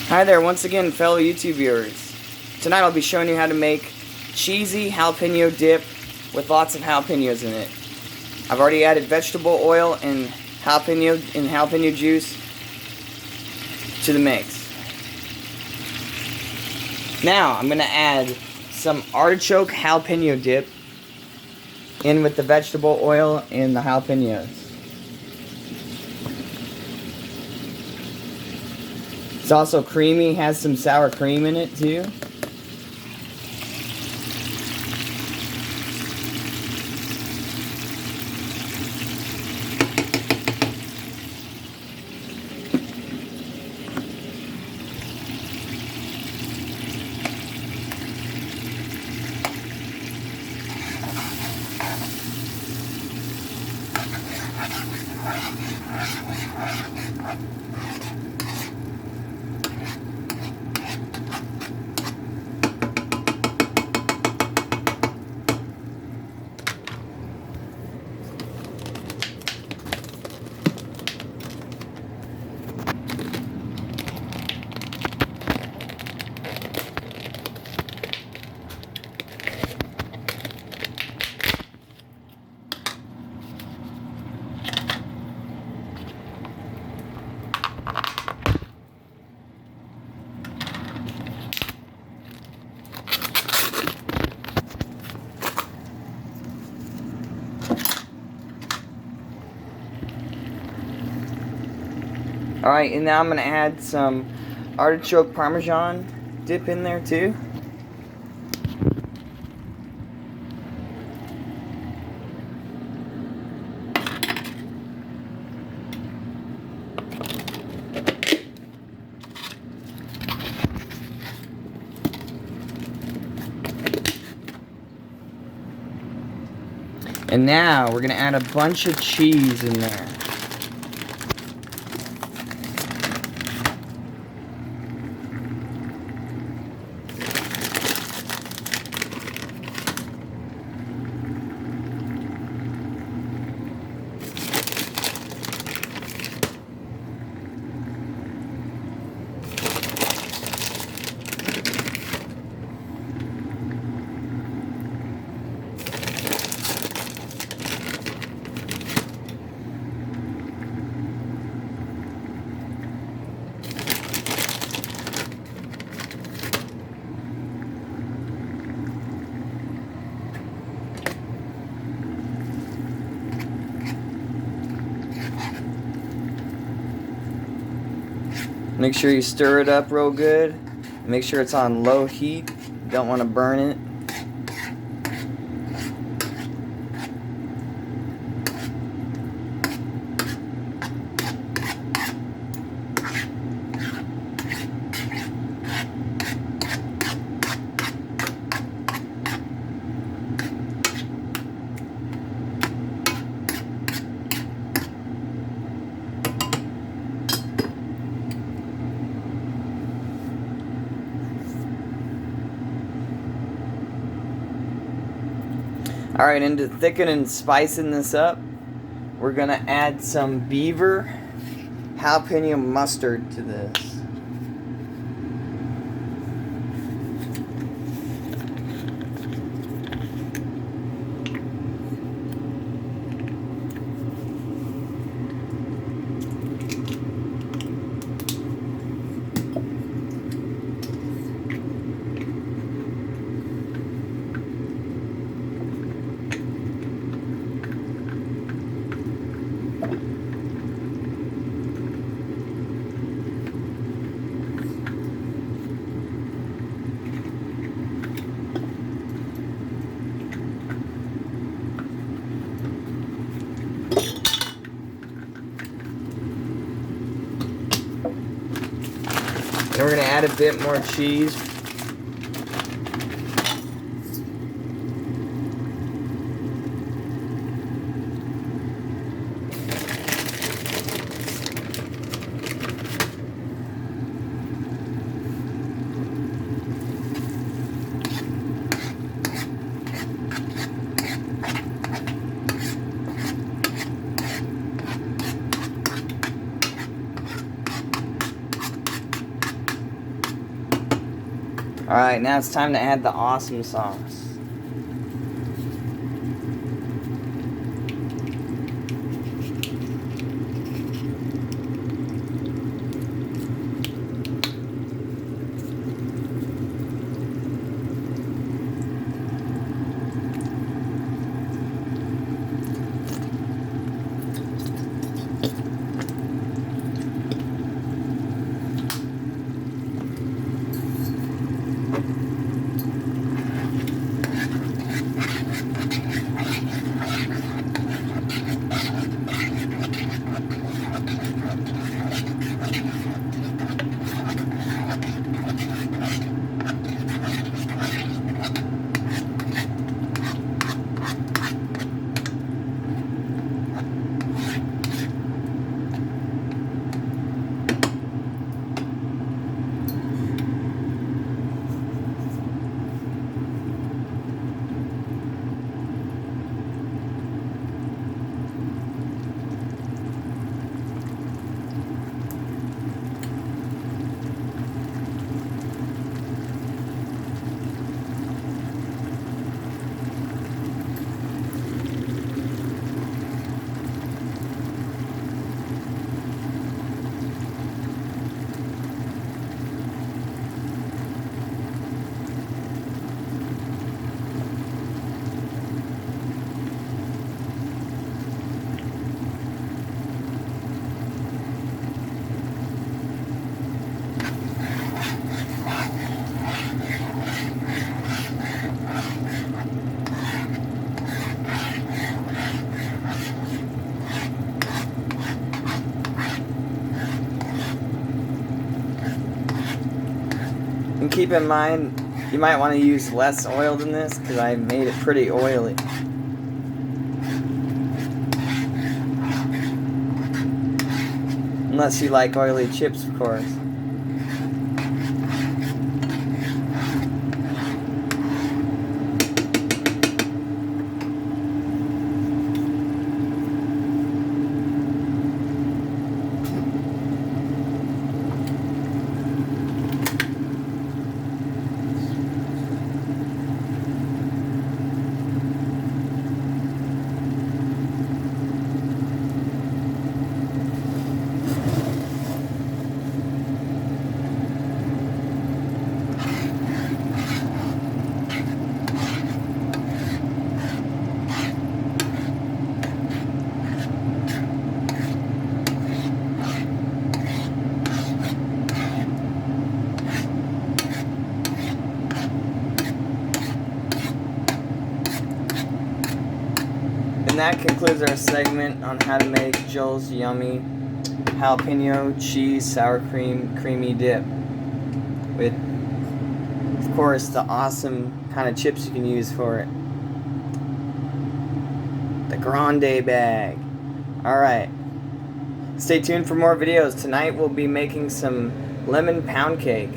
Hi there once again, fellow YouTube viewers. Tonight I'll be showing you how to make cheesy jalapeno dip with lots of jalapenos in it. I've already added vegetable oil and jalapeno juice to the mix. Now I'm going to add some artichoke jalapeno dip in with the vegetable oil and the jalapenos. It's also creamy, has some sour cream in it too. Alright, and now I'm going to add some artichoke parmesan dip in there too. And now we're going to add a bunch of cheese in there. Make sure you stir it up real good. Make sure it's on low heat. You don't want to burn it. Alright, and to thicken and spicing this up, we're going to add some Beaver jalapeno mustard to this. And we're going to add a bit more cheese. Alright, now it's time to add the awesome sauce. And keep in mind, you might want to use less oil than this because I made it pretty oily. Unless you like oily chips, of course. And that concludes our segment on how to make Joel's yummy jalapeno cheese sour cream creamy dip with, of course, the awesome kind of chips you can use for it. The grande bag. Alright, stay tuned for more videos. Tonight we'll be making some lemon pound cake.